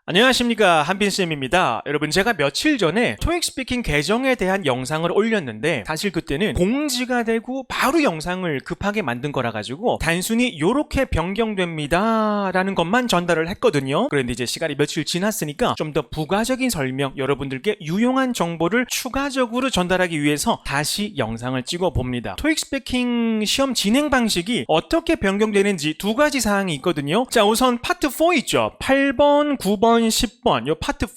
안녕하십니까, 한빈쌤입니다. 여러분, 제가 며칠 전에 토익 스피킹 계정에 대한 영상을 올렸는데 사실 그때는 공지가 되고 바로 영상을 급하게 만든 거라 가지고 단순히 요렇게 변경됩니다 라는 것만 전달을 했거든요. 그런데 이제 시간이 며칠 지났으니까 좀 더 부가적인 설명, 여러분들께 유용한 정보를 추가적으로 전달하기 위해서 다시 영상을 찍어 봅니다. 토익 스피킹 시험 진행 방식이 어떻게 변경되는지 두 가지 사항이 있거든요. 자, 우선 파트 4 있죠. 8번, 9번, 10번, 요 파트 4.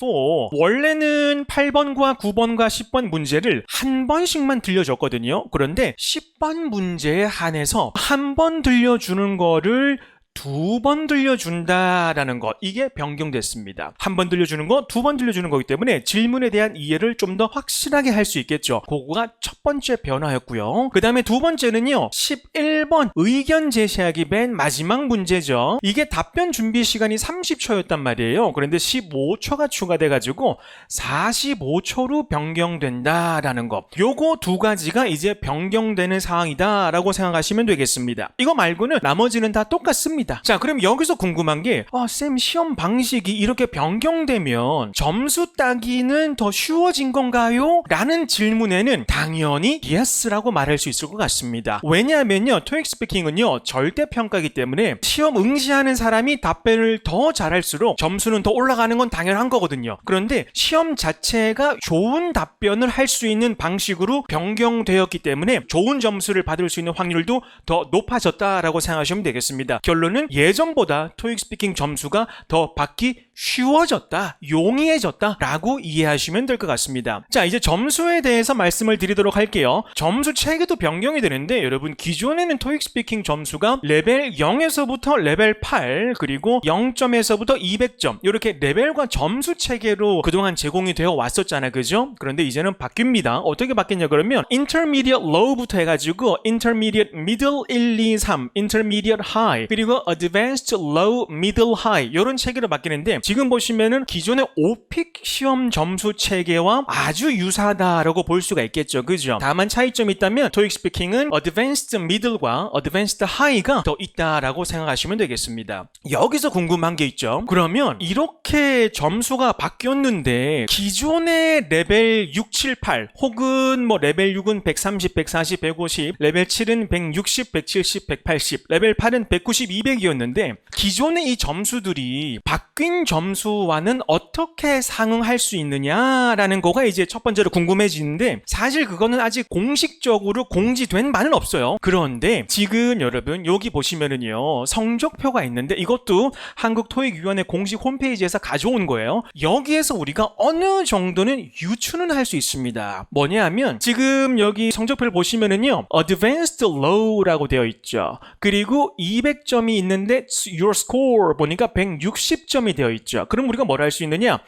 원래는 8번과 9번과 10번 문제를 한 번씩만 들려줬거든요. 그런데 10번 문제에 한해서 한 번 들려주는 거를 두 번 들려준다라는 것, 이게 변경됐습니다. 한 번 들려주는 거, 두 번 들려주는 거기 때문에 질문에 대한 이해를 좀 더 확실하게 할 수 있겠죠. 그거가 첫 번째 변화였고요. 그 다음에 두 번째는요, 11번 의견 제시하기 맨 마지막 문제죠. 이게 답변 준비 시간이 30초였단 말이에요. 그런데 15초가 추가돼가지고 45초로 변경된다라는 것. 요거 두 가지가 이제 변경되는 사항이다라고 생각하시면 되겠습니다. 이거 말고는 나머지는 다 똑같습니다. 자, 그럼 여기서 궁금한 게 쌤, 시험 방식이 이렇게 변경되면 점수 따기는 더 쉬워진 건가요? 라는 질문에는 당연히 yes라고 말할 수 있을 것 같습니다. 왜냐하면요, 토익 스피킹은요, 절대평가이기 때문에 시험 응시하는 사람이 답변을 더 잘할수록 점수는 더 올라가는 건 당연한 거거든요. 그런데 시험 자체가 좋은 답변을 할 수 있는 방식으로 변경되었기 때문에 좋은 점수를 받을 수 있는 확률도 더 높아졌다라고 생각하시면 되겠습니다. 결론은 예전보다 토익 스피킹 점수가 더 받기 쉬워졌다, 용이해졌다 라고 이해하시면 될 것 같습니다. 자, 이제 점수에 대해서 말씀을 드리도록 할게요. 점수 체계도 변경이 되는데 여러분, 기존에는 토익 스피킹 점수가 레벨 0에서부터 레벨 8 그리고 0점에서부터 200점 이렇게 레벨과 점수 체계로 그동안 제공이 되어 왔었잖아요, 그죠? 그런데 이제는 바뀝니다. 어떻게 바뀌냐 그러면 Intermediate Low부터 해가지고 Intermediate Middle 1, 2, 3, Intermediate High 그리고 Advanced Low, Middle High 이런 체계로 바뀌는데 지금 보시면은 기존의 오픽 시험 점수 체계와 아주 유사하다라고 볼 수가 있겠죠, 그죠? 다만 차이점이 있다면 토익 스피킹은 Advanced Middle과 Advanced High가 더 있다라고 생각하시면 되겠습니다. 여기서 궁금한 게 있죠. 그러면 이렇게 점수가 바뀌었는데 기존의 레벨 6, 7, 8 혹은 뭐 레벨 6은 130, 140, 150, 레벨 7은 160, 170, 180, 레벨 8은 190, 200이었는데 기존의 이 점수들이 바뀐 점수와는 어떻게 상응할 수 있느냐라는 거가 이제 첫 번째로 궁금해지는데 사실 그거는 아직 공식적으로 공지된 바는 없어요. 그런데 지금 여러분 여기 보시면은요, 성적표가 있는데 이것도 한국토익위원회 공식 홈페이지에서 가져온 거예요. 여기에서 우리가 어느 정도는 유추는 할 수 있습니다. 뭐냐 하면 지금 여기 성적표를 보시면은요, Advanced Low라고 되어 있죠. 그리고 200점이 있는데 Your Score 보니까 160점이 되어 있죠. 그럼 우리가 뭘 할 수 있느냐?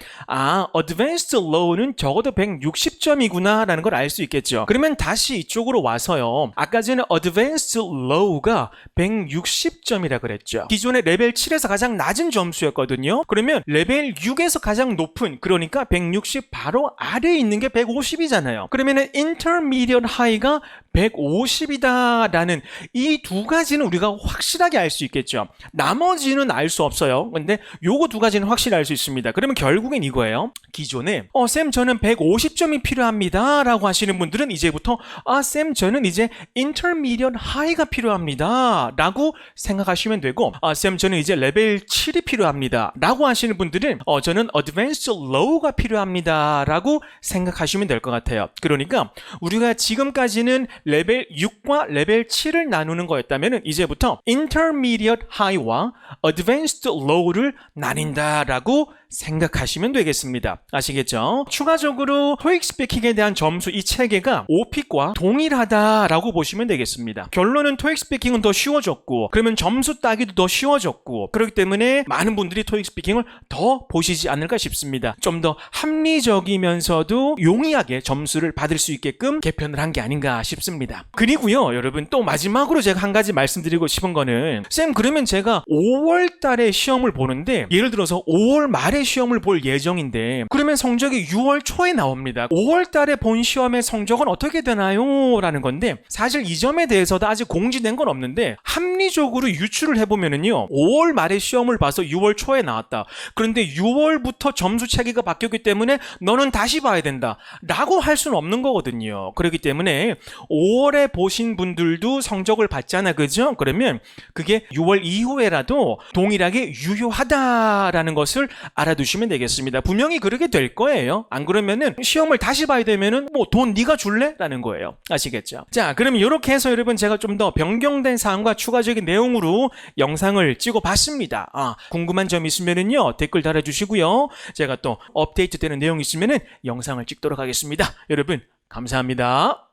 Advanced Low는 적어도 160점이구나 라는 걸 알 수 있겠죠. 그러면 다시 이쪽으로 와서요, 아까 전에 Advanced Low가 160점이라 그랬죠. 기존의 레벨 7에서 가장 낮은 점수였거든요. 그러면 레벨 6에서 가장 높은, 그러니까 160 바로 아래에 있는 게 150이잖아요. 그러면은 Intermediate High가 150이다 라는 이 두 가지는 우리가 확실하게 알 수 있겠죠. 나머지는 알 수 없어요. 근데 요거 두 가지는 확실히 알 수 있습니다. 그러면 결국엔 이거예요. 기존에 쌤, 저는 150점이 필요합니다 라고 하시는 분들은 이제부터 쌤, 저는 이제 Intermediate High가 필요합니다 라고 생각하시면 되고, 쌤, 저는 이제 레벨 7이 필요합니다 라고 하시는 분들은 저는 Advanced Low가 필요합니다 라고 생각하시면 될 것 같아요. 그러니까 우리가 지금까지는 레벨 6과 레벨 7을 나누는 거였다면 이제부터 Intermediate High와 Advanced Low를 나뉜다라고 생각하시면 되겠습니다. 아시겠죠? 추가적으로 토익 스피킹에 대한 점수 이 체계가 오픽과 동일하다라고 보시면 되겠습니다. 결론은 토익 스피킹은 더 쉬워졌고 그러면 점수 따기도 더 쉬워졌고 그렇기 때문에 많은 분들이 토익 스피킹을 더 보시지 않을까 싶습니다. 좀 더 합리적이면서도 용이하게 점수를 받을 수 있게끔 개편을 한 게 아닌가 싶습니다. 그리고요, 여러분 또 마지막으로 제가 한 가지 말씀드리고 싶은 거는 쌤, 그러면 제가 5월 달에 시험을 보는데 예를 들어서 5월 말에 5월에 시험을 볼 예정인데 그러면 성적이 6월 초에 나옵니다. 5월 달에 본 시험의 성적은 어떻게 되나요? 라는 건데 사실 이 점에 대해서도 아직 공지된 건 없는데 합리적으로 유추를 해보면은요 5월 말에 시험을 봐서 6월 초에 나왔다. 그런데 6월부터 점수 체계가 바뀌었기 때문에 너는 다시 봐야 된다 라고 할 수는 없는 거거든요. 그렇기 때문에 5월에 보신 분들도 성적을 봤잖아, 그죠? 그러면 그게 6월 이후에라도 동일하게 유효하다라는 것을 알아두시면 되겠습니다. 분명히 그렇게 될 거예요. 안 그러면은 시험을 다시 봐야 되면은 뭐 돈 네가 줄래? 라는 거예요. 아시겠죠? 자, 그러면 이렇게 해서 여러분 제가 좀 더 변경된 사항과 추가적인 내용으로 영상을 찍어 봤습니다. 궁금한 점 있으면은요 댓글 달아주시고요. 제가 또 업데이트 되는 내용 있으면은 영상을 찍도록 하겠습니다. 여러분 감사합니다.